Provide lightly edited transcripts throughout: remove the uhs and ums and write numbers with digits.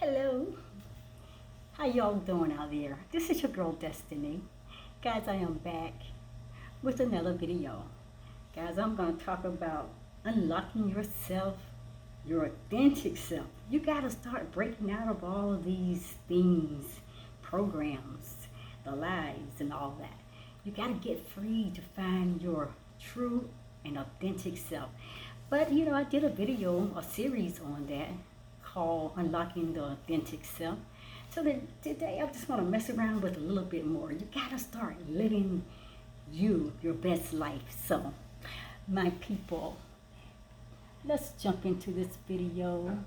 Hello, how y'all doing out there? This is your girl Destiny. Guys, I am back with another video. Guys, I'm going to talk about unlocking yourself, your authentic self. You got to start breaking out of all of these things, programs, the lies and all that. You got to get free to find your true and authentic self. But I did a series on that called Unlocking the Authentic Self. So today I just want to mess around with a little bit more. You gotta start living your best life. So, my people, let's jump into this video.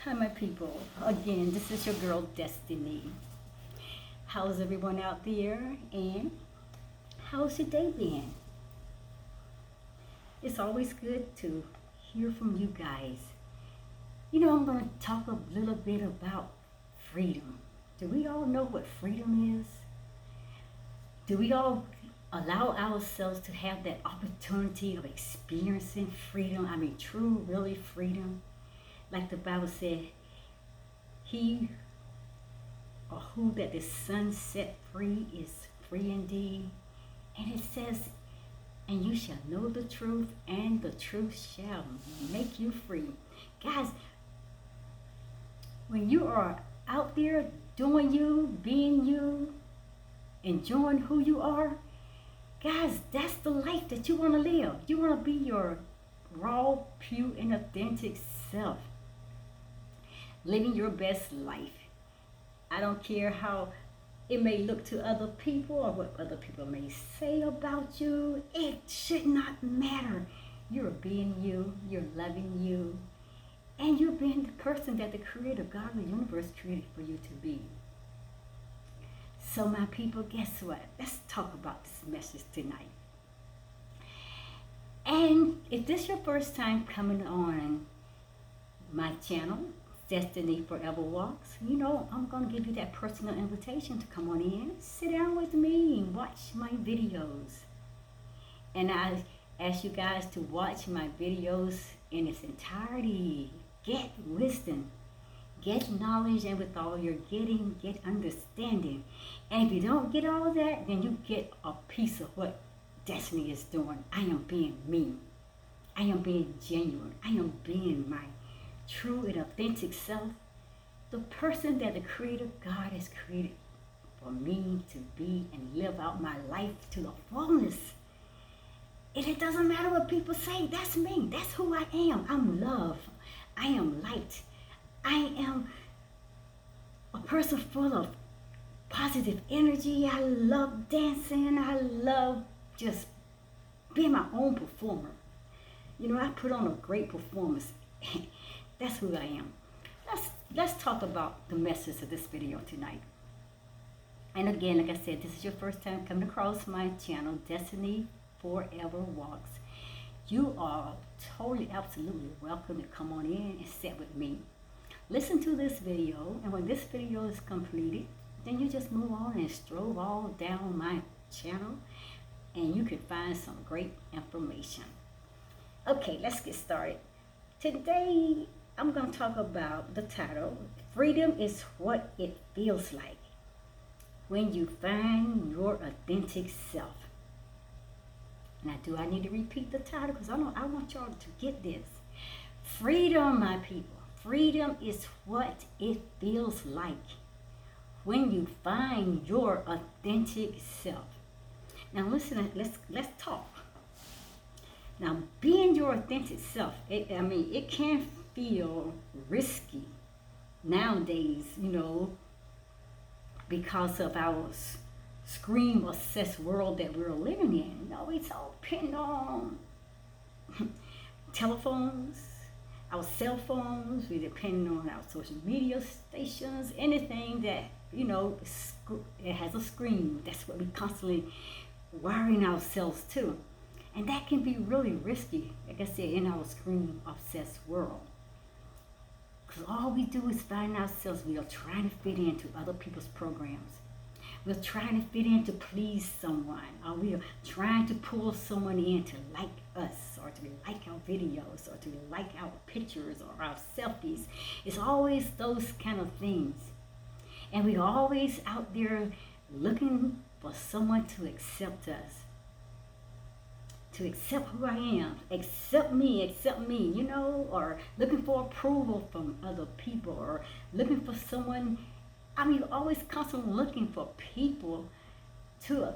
Hi, my people. Again, this is your girl Destiny. How's everyone out there? And how's your day been? It's always good to hear from you guys. I'm going to talk a little bit about freedom. Do we all know what freedom is? Do we all allow ourselves to have that opportunity of experiencing freedom? I mean, true, really freedom. Like the Bible said, he or who that the Son set free is free indeed. And it says, and you shall know the truth, and the truth shall make you free. Guys, when you are out there doing you, being you, enjoying who you are, guys, that's the life that you want to live. You want to be your raw, pure, and authentic self. Living your best life. I don't care how it may look to other people or what other people may say about you. It should not matter. You're being you, you're loving you, and you're being the person that the Creator, God of the universe, created for you to be. So my people, guess what? Let's talk about this message tonight. And if this is your first time coming on my channel, Destiny Forever Walks, I'm going to give you that personal invitation to come on in, sit down with me and watch my videos. And I ask you guys to watch my videos in its entirety. Get wisdom, get knowledge, and with all you're getting, get understanding. And if you don't get all of that, then you get a piece of what Destiny is doing. I am being me. I am being genuine. I am being my true and authentic self, the person that the Creator God has created for me to be and live out my life to the fullness. And it doesn't matter what people say, that's me, that's who I am. I'm love, I am light, I am a person full of positive energy. I love dancing, I love just being my own performer. I put on a great performance. That's who I am. Let's talk about the message of this video tonight. And again, like I said, this is your first time coming across my channel, Destiny Forever Walks. You are totally, absolutely welcome to come on in and sit with me. Listen to this video, and when this video is completed, then you just move on and stroll all down my channel, and you can find some great information. Okay, let's get started. Today, I'm going to talk about the title, Freedom is What It Feels Like When You Find Your Authentic Self. Now, do I need to repeat the title? Because I want y'all to get this. Freedom, my people. Freedom is what it feels like when you find your authentic self. Now, listen, let's talk. Now, being your authentic self, it can feel risky nowadays, because of our screen-obsessed world that we're living in. It's all pinned on telephones, our cell phones. We depend on our social media stations, anything that, it has a screen. That's what we constantly wiring ourselves to. And that can be really risky, like I said, in our screen-obsessed world. Because all we do is find ourselves, we are trying to fit into other people's programs. We're trying to fit in to please someone, or we are trying to pull someone in to like us, or to like our videos, or to like our pictures, or our selfies. It's always those kind of things. And we're always out there looking for someone to accept us, to accept who I am, accept me, or looking for approval from other people, or looking for someone. I mean, always constantly looking for people to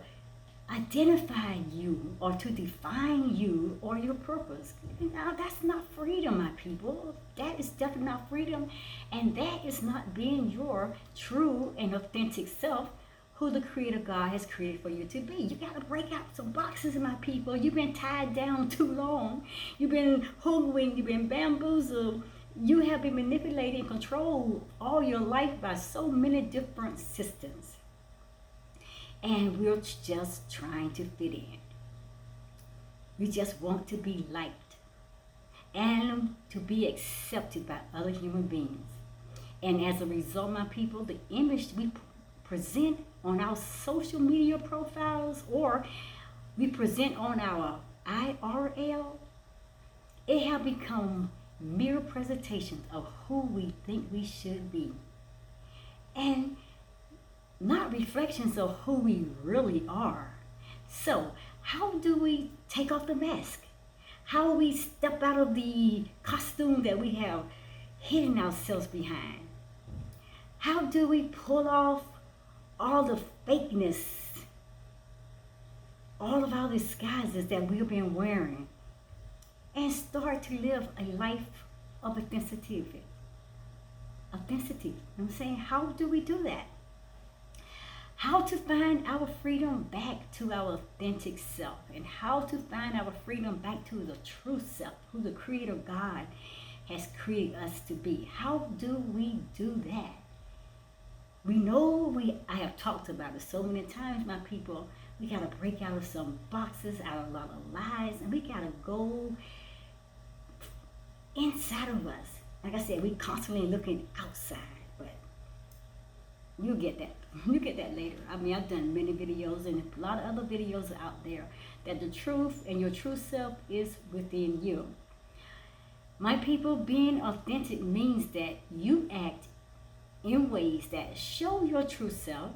identify you, or to define you or your purpose. Now, that's not freedom, my people. That is definitely not freedom, and that is not being your true and authentic self, who the Creator God has created for you to be. You got to break out some boxes, my people. You've been tied down too long. You've been hoodwinked. You've been bamboozled. You have been manipulated and controlled all your life by so many different systems. And we're just trying to fit in. We just want to be liked and to be accepted by other human beings. And as a result, my people, the image we present on our social media profiles, or we present on our IRL, it have become mere presentations of who we think we should be, and not reflections of who we really are. So how do we take off the mask? How do we step out of the costume that we have hidden ourselves behind? How do we pull off all the fakeness, all of our disguises that we've been wearing, and start to live a life of authenticity? Authenticity, you know what I'm saying? How do we do that? How to find our freedom back to our authentic self, and how to find our freedom back to the true self, who the Creator God has created us to be. How do we do that? We know I have talked about it so many times, my people. We got to break out of some boxes, out of a lot of lies, and we got to go inside of us. Like I said, we constantly looking outside, but you'll get that. You get that later. I mean, I've done many videos and a lot of other videos out there that the truth and your true self is within you. My people, being authentic means that you act in ways that show your true self,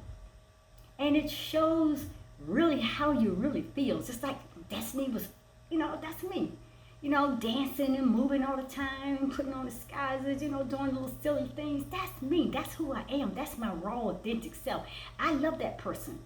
and it shows really how you really feel. Just like Destiny was, that's me. Dancing and moving all the time, putting on disguises, doing little silly things. That's me. That's who I am. That's my raw, authentic self. I love that person.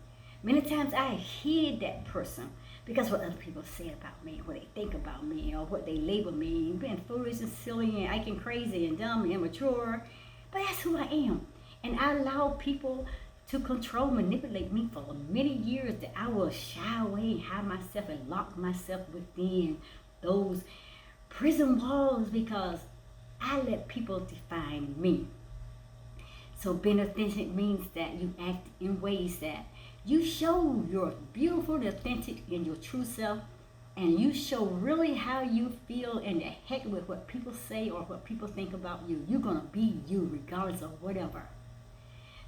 Many times I hid that person because what other people say about me, what they think about me, or what they label me, being foolish and silly and acting crazy and dumb and immature. But that's who I am. And I allow people to control, manipulate me for many years, that I will shy away and hide myself and lock myself within those prison walls, because I let people define me. So being authentic means that you act in ways that you show your beautiful, authentic, and your true self, and you show really how you feel, and the heck with what people say or what people think about you. You're going to be you regardless of whatever.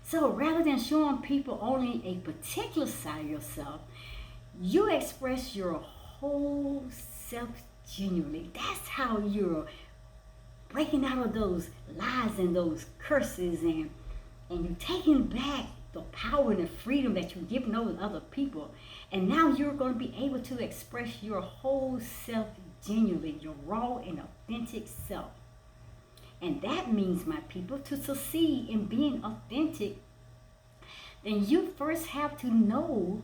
So rather than showing people only a particular side of yourself, you express your whole self genuinely. That's how you're breaking out of those lies and those curses, and you're taking back the power and the freedom that you've given over to other people. And now you're going to be able to express your whole self genuinely, your raw and authentic self. And that means, my people, to succeed in being authentic, then you first have to know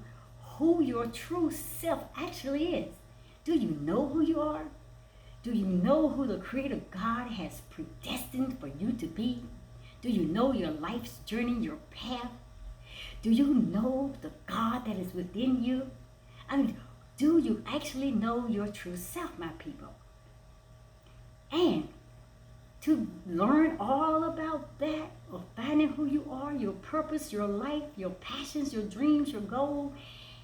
who your true self actually is. Do you know who you are? Do you know who the Creator God has predestined for you to be? Do you know your life's journey, your path? Do you know the God that is within you? I mean, do you actually know your true self, my people? And to learn all about that, of finding who you are, your purpose, your life, your passions, your dreams, your goal,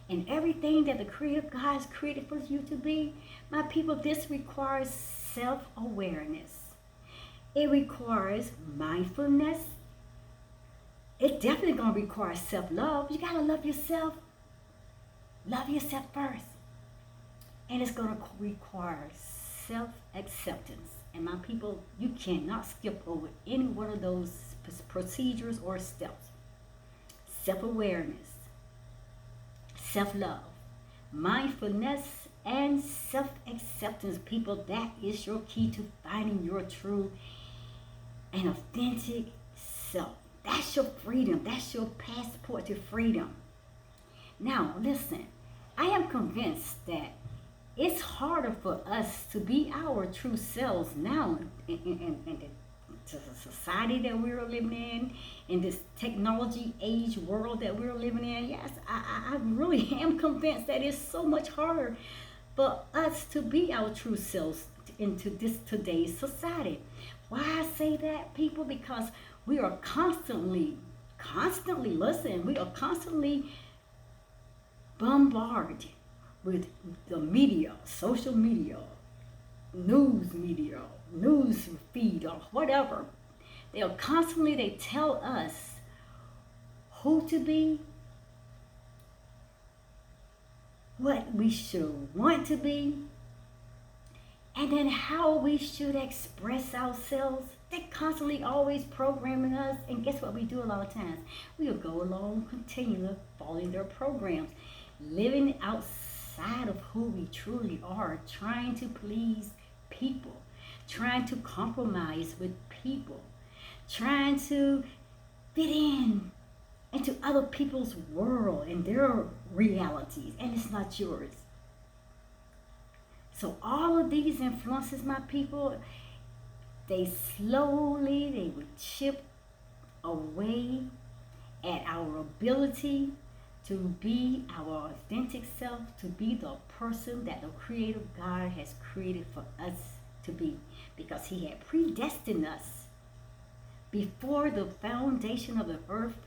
and everything that the Creator God has created for you to be, my people, this requires self-awareness. It requires mindfulness. it's definitely going to require self-love. You got to love yourself. Love yourself first. And it's going to require self-acceptance. And my people, you cannot skip over any one of those procedures or steps. Self-awareness, self-love, mindfulness, and self-acceptance. People, that is your key to finding your true and authentic self. That's your freedom. That's your passport to freedom. Now, listen, I am convinced that it's harder for us to be our true selves now in the society that we're living in this technology age world that we're living in. Yes, I really am convinced that it's so much harder for us to be our true selves into this today's society. Why I say that, people? Because we are constantly, listen, we are constantly bombarded with the media, social media, news feed, or whatever. They tell us who to be, what we should want to be, and then how we should express ourselves. They're constantly always programming us, and guess what we do a lot of times? We'll go along, continue following their programs, living outside of who we truly are, trying to please people, trying to compromise with people, trying to fit in into other people's world and their realities, and it's not yours. So all of these influences, my people, they would chip away at our ability to be our authentic self, to be the person that the Creator God has created for us to be, because He had predestined us before the foundation of the earth,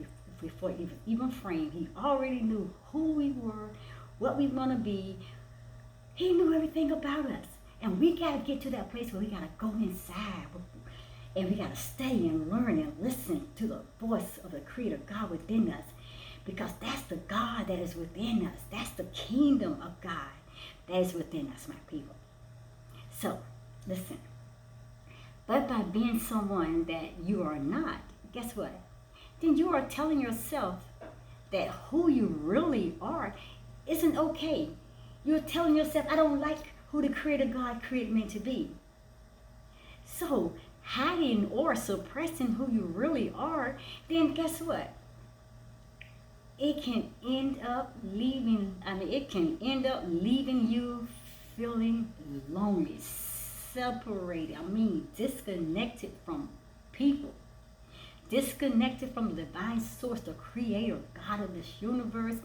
before it was even framed. He already knew who we were, what we want to be. He knew everything about us. And we got to get to that place where we got to go inside and we got to study and learn and listen to the voice of the Creator God within us, because that's the God that is within us. That's the kingdom of God that is within us, my people. So, listen. But by being someone that you are not, guess what? Then you are telling yourself that who you really are isn't okay. You're telling yourself, I don't like who the Creator God created me to be. So, hiding or suppressing who you really are, then guess what? It can end up leaving you feeling lonely, separated, disconnected from people, disconnected from the divine source, the Creator God of this universe,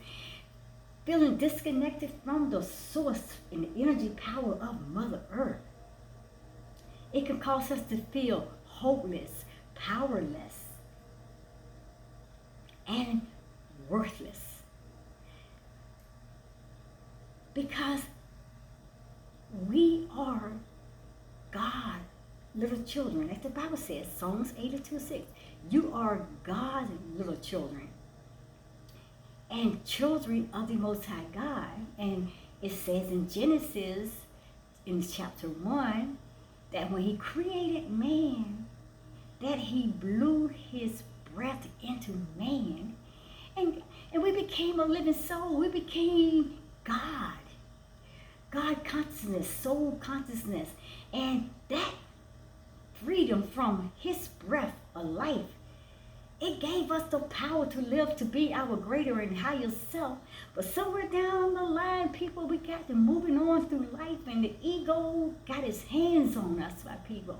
feeling disconnected from the source and the energy power of Mother Earth. It can cause us to feel hopeless, powerless, and worthless. Because we are God's little children. As the Bible says, Psalms 82:6. You are God's little children. And children of the Most High God. And it says in Genesis, in chapter 1, that when He created man, that He blew His breath into man, and we became a living soul. We became God. God consciousness, soul consciousness. And that freedom from His breath of life, it gave us the power to live, to be our greater and higher self. But somewhere down the line, people, we got to moving on through life, and the ego got its hands on us, my people.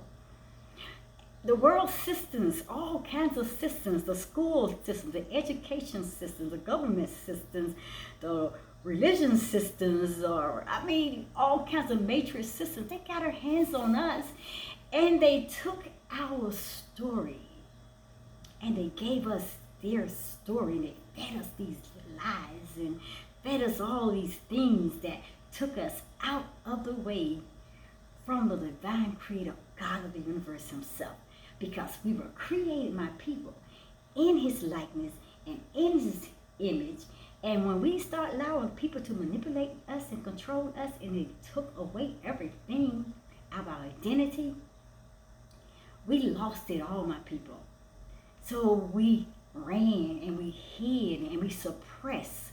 The world systems, all kinds of systems, the school systems, the education systems, the government systems, the religion systems, all kinds of matrix systems, they got their hands on us, and they took our story. And they gave us their story, and they fed us these lies and fed us all these things that took us out of the way from the divine Creator, God of the universe Himself. Because we were created, my people, in his likeness and in his image. And when we start allowing people to manipulate us and control us, and they took away everything of our identity, we lost it all, my people. So we ran and we hid and we suppressed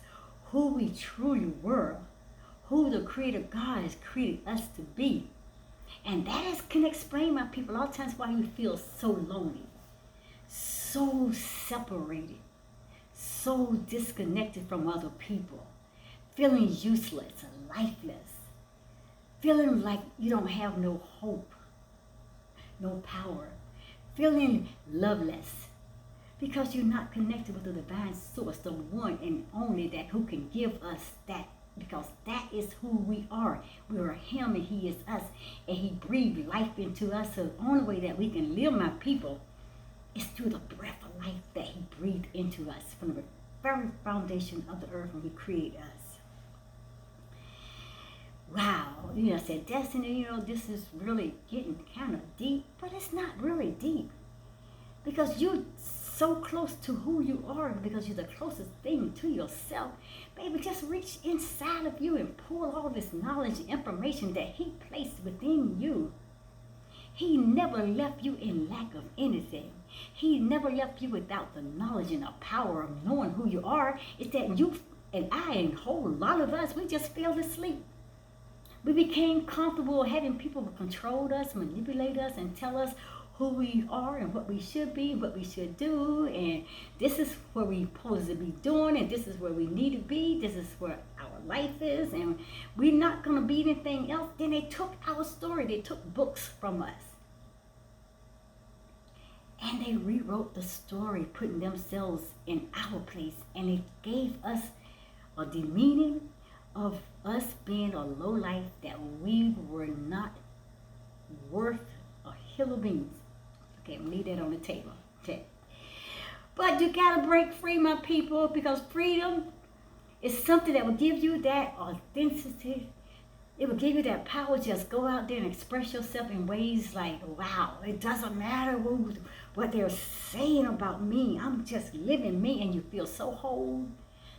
who we truly were, who the Creator God has created us to be. And can explain, my people, a lot of times why you feel so lonely, so separated, so disconnected from other people, feeling useless and lifeless, feeling like you don't have no hope, no power, feeling loveless, because you're not connected with the divine source, the one and only that who can give us that, because that is who we are. We are him and he is us, and he breathed life into us. So the only way that we can live, my people, is through the breath of life that he breathed into us from the very foundation of the earth when he created us. Wow, I said, Destiny, this is really getting kind of deep, but it's not really deep, because you're so close to who you are, because you're the closest thing to yourself. Baby, just reach inside of you and pull all this knowledge and information that he placed within you. He never left you in lack of anything. He never left you without the knowledge and the power of knowing who you are. It's that you and I and a whole lot of us, we just fell asleep. We became comfortable having people control us, manipulate us, and tell us who we are and what we should be, what we should do, and this is where we're supposed to be doing, and this is where we need to be, this is where our life is, and we're not going to be anything else. Then they took our story, they took books from us, and they rewrote the story, putting themselves in our place, and they gave us a demeaning of us being a low life, that we were not worth a hill of beans. Okay, we'll leave that on the table. Okay. But you got to break free, my people, because freedom is something that will give you that authenticity. It will give you that power. Just go out there and express yourself in ways like, wow, it doesn't matter what they're saying about me. I'm just living me, and you feel so whole,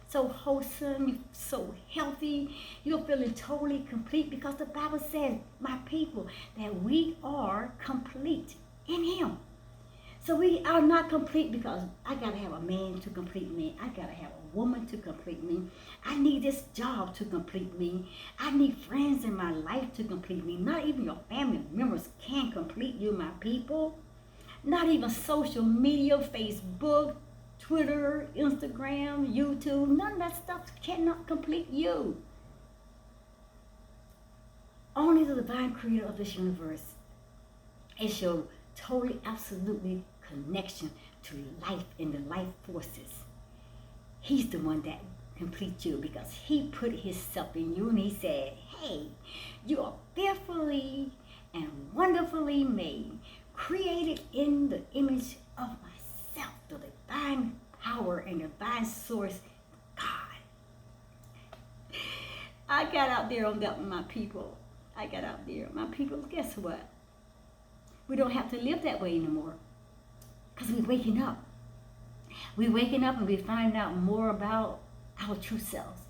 so wholesome, you're so healthy, you're feeling totally complete, because the Bible says, my people, that we are complete in him. So we are not complete because I got to have a man to complete me. I got to have a woman to complete me. I need this job to complete me. I need friends in my life to complete me. Not even your family members can complete you, my people. Not even social media, Facebook, Twitter, Instagram, YouTube, none of that stuff cannot complete you. Only the divine creator of this universe is your totally, absolutely connection to life and the life forces. He's the one that completes you, because he put himself in you, and he said, hey, you are fearfully and wonderfully made, created in the image of myself, the divine power and divine source, God. I got out there on that with my people. I got out there. My people, guess what? We don't have to live that way anymore, because we're waking up. We're waking up and we're finding out more about our true selves.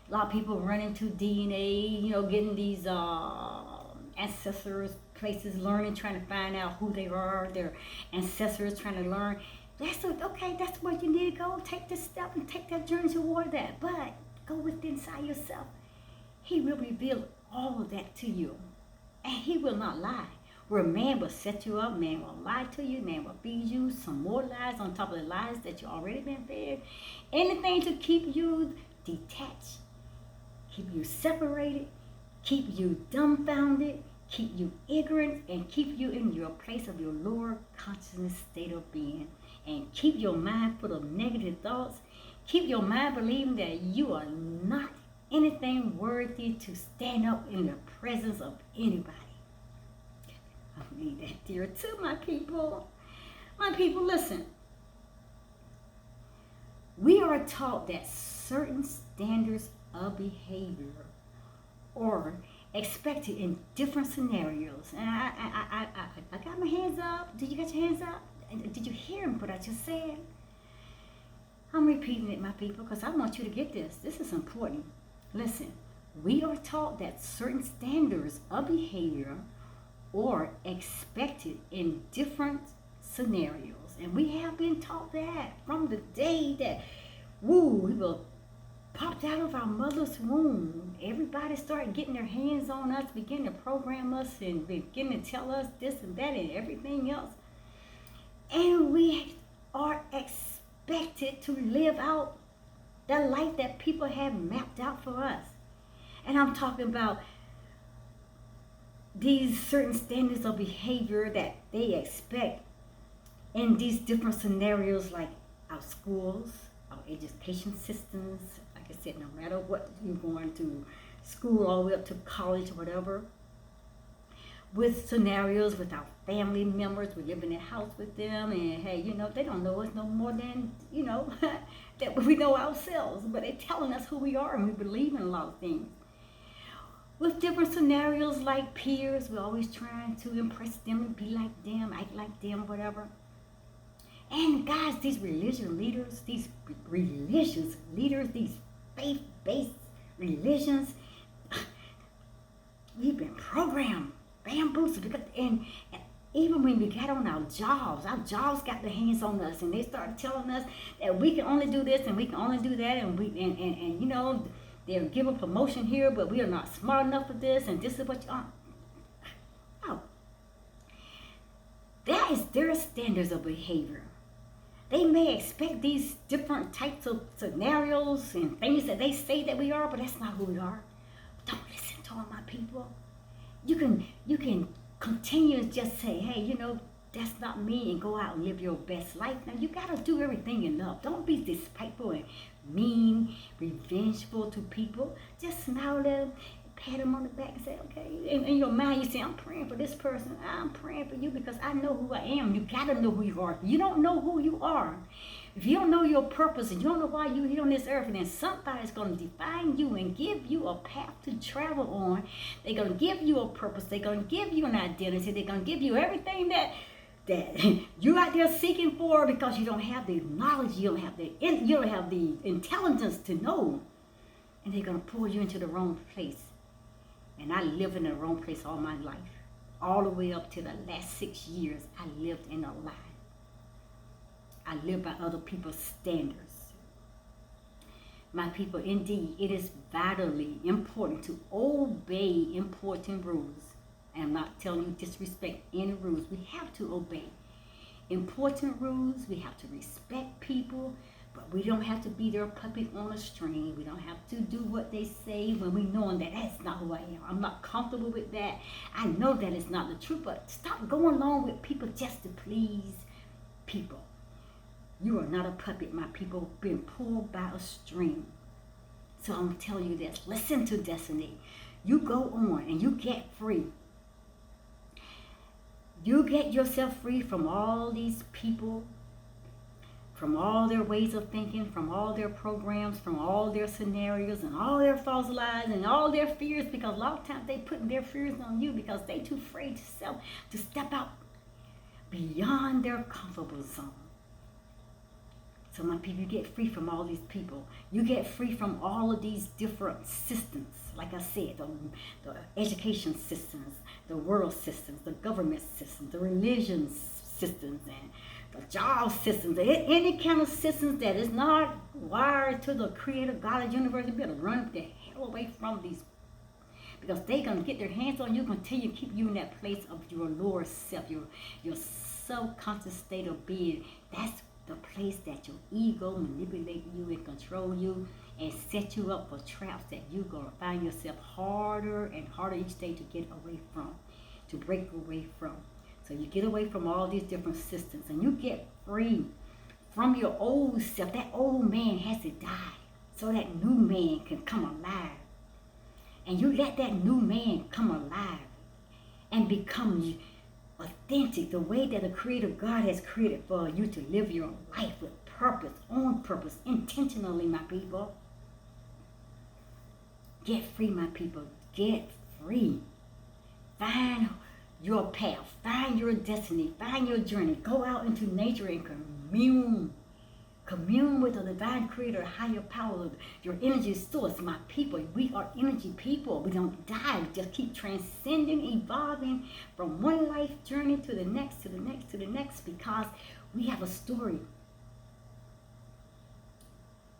A lot of people run into DNA, getting these ancestors places, learning, trying to find out who they are, their ancestors, trying to learn. That's where you need to go. Take this step and take that journey toward that. But go within inside yourself. He will reveal all of that to you, and he will not lie. Where man will set you up, man will lie to you, man will feed you some more lies on top of the lies that you already been fed. Anything to keep you detached, keep you separated, keep you dumbfounded, keep you ignorant, and keep you in your place of your lower consciousness state of being. And keep your mind full of negative thoughts. Keep your mind believing that you are not anything worthy to stand up in the presence of anybody. I need that dear too, my people. My people, listen. We are taught that certain standards of behavior are expected in different scenarios. And I got my hands up. Did you get your hands up? Did you hear what I just said? I'm repeating it, my people, because I want you to get this. This is important. Listen, we are taught that certain standards of behavior are expected in different scenarios. And we have been taught that from the day that, we were popped out of our mother's womb. Everybody started getting their hands on us, begin to program us, and begin to tell us this and that and everything else. And we are expected to live out the life that people have mapped out for us. And I'm talking about these certain standards of behavior that they expect in these different scenarios, like our schools, our education systems. Like I said, no matter what, you're going to school all the way up to college or whatever, with scenarios with our family members. We live in a house with them, and hey, they don't know us no more than, that we know ourselves, but they're telling us who we are, and we believe in a lot of things. With different scenarios like peers, we're always trying to impress them and be like them, act like them, whatever. And guys, these religious leaders, these faith-based religions, we've been programmed, bamboozled, because and even when we got on our jobs got their hands on us, and they started telling us that we can only do this and we can only do that, and they'll give a promotion here, but we are not smart enough for this, and this is what you are. No. That is their standards of behavior. They may expect these different types of scenarios and things that they say that we are, but that's not who we are. Don't listen to them, my people. You can continue to just say, hey, that's not me, and go out and live your best life. Now, you got to do everything in love. Don't be despiteful and mean, revengeful to people. Just smile at them, pat them on the back and say, okay. And in your mind, you say, I'm praying for this person. I'm praying for you because I know who I am. You got to know who you are. If you don't know who you are, if you don't know your purpose and you don't know why you're here on this earth, then somebody's going to define you and give you a path to travel on. They're going to give you a purpose. They're going to give you an identity. They're going to give you everything that you're out there seeking for, because you don't have the knowledge, you don't have the intelligence to know. And they're going to pull you into the wrong place. And I lived in the wrong place all my life. All the way up to the last 6 years, I lived in a lie. I live by other people's standards. My people, indeed, it is vitally important to obey important rules. I'm not telling you disrespect any rules. We have to obey important rules. We have to respect people, but we don't have to be their puppet on a string. We don't have to do what they say when we know that that's not who I am. I'm not comfortable with that. I know that it's not the truth, but stop going along with people just to please people. You are not a puppet, my people, being pulled by a string. So I'm going to tell you this. Listen to destiny. You go on and you get free. You get yourself free from all these people, from all their ways of thinking, from all their programs, from all their scenarios and all their false lies and all their fears, because a lot of times they put their fears on you because they too afraid to step out beyond their comfortable zone. So my people, you get free from all these people. You get free from all of these different systems. Like I said, the education systems, the world systems, the government systems, the religion systems, and the job systems, any kind of systems that is not wired to the creator God of the universe. You better run the hell away from these, because they're going to get their hands on you, continue to keep you in that place of your lower self, your subconscious state of being. That's the place that your ego manipulate you and control you and set you up for traps that you're going to find yourself harder and harder each day to get away from, to break away from. So you get away from all these different systems and you get free from your old self. That old man has to die so that new man can come alive. And you let that new man come alive and become authentic, the way that the creator God has created for you to live your life with purpose, on purpose, intentionally, my people. Get free, my people. Get free. Find your path. Find your destiny. Find your journey. Go out into nature and commune Commune with the divine creator, higher power, your energy source. My people, we are energy people. We don't die. We just keep transcending, evolving from one life journey to the next, to the next, to the next, because we have a story.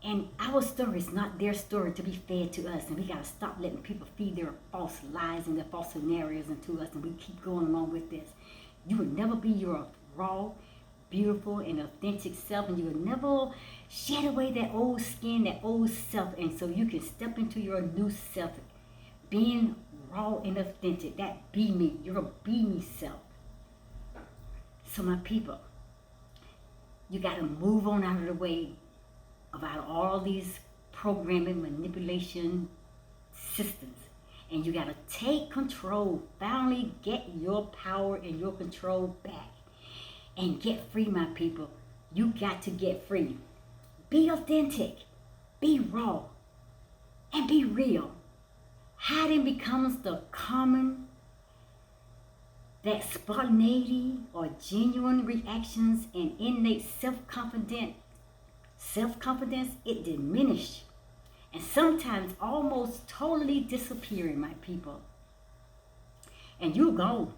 And our story is not their story to be fed to us. And we got to stop letting people feed their false lies and their false scenarios into us. And we keep going along with this. You will never be your raw, beautiful, and authentic self. And you will never shed away that old skin, that old self. And so you can step into your new self. Being raw and authentic. That be me. You're a be me self. So my people, you got to move on out of the way about all these programming, manipulation systems. And you got to take control. Finally get your power and your control back. And get free, my people. You got to get free. Be authentic. Be raw. And be real. Hiding becomes the common. That spontaneity or genuine reactions and innate self-confidence, it diminished and sometimes almost totally disappearing, my people. And you're gone.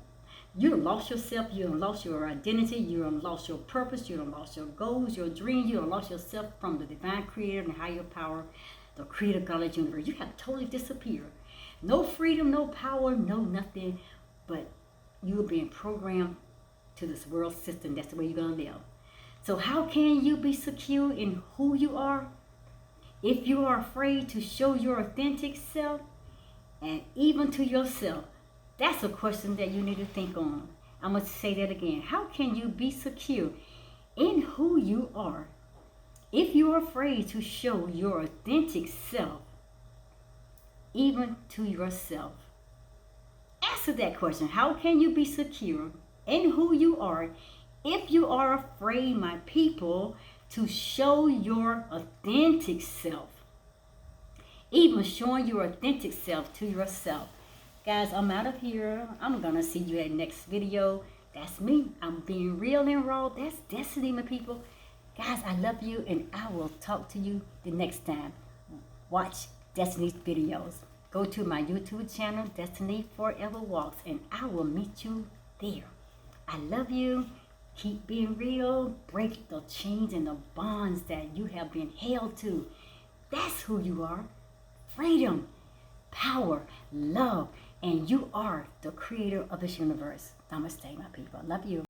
You done lost yourself. You done lost your identity. You done lost your purpose. You done lost your goals, your dreams. You done lost yourself from the divine creator and higher power, the creator God of the universe. You have totally disappeared. No freedom, no power, no nothing, but you're being programmed to this world system. That's the way you're going to live. So how can you be secure in who you are if you are afraid to show your authentic self and even to yourself? That's a question that you need to think on. I'm going to say that again. How can you be secure in who you are if you are afraid to show your authentic self even to yourself? Answer that question. How can you be secure in who you are if you are afraid, my people, to show your authentic self? Even showing your authentic self to yourself. Guys, I'm out of here. I'm going to see you at the next video. That's me. I'm being real and raw. That's Destiny, my people. Guys, I love you, and I will talk to you the next time. Watch Destiny's videos. Go to my YouTube channel, Destiny Forever Walks, and I will meet you there. I love you. Keep being real. Break the chains and the bonds that you have been held to. That's who you are. Freedom, power, love, and you are the creator of this universe. Namaste, my people. Love you.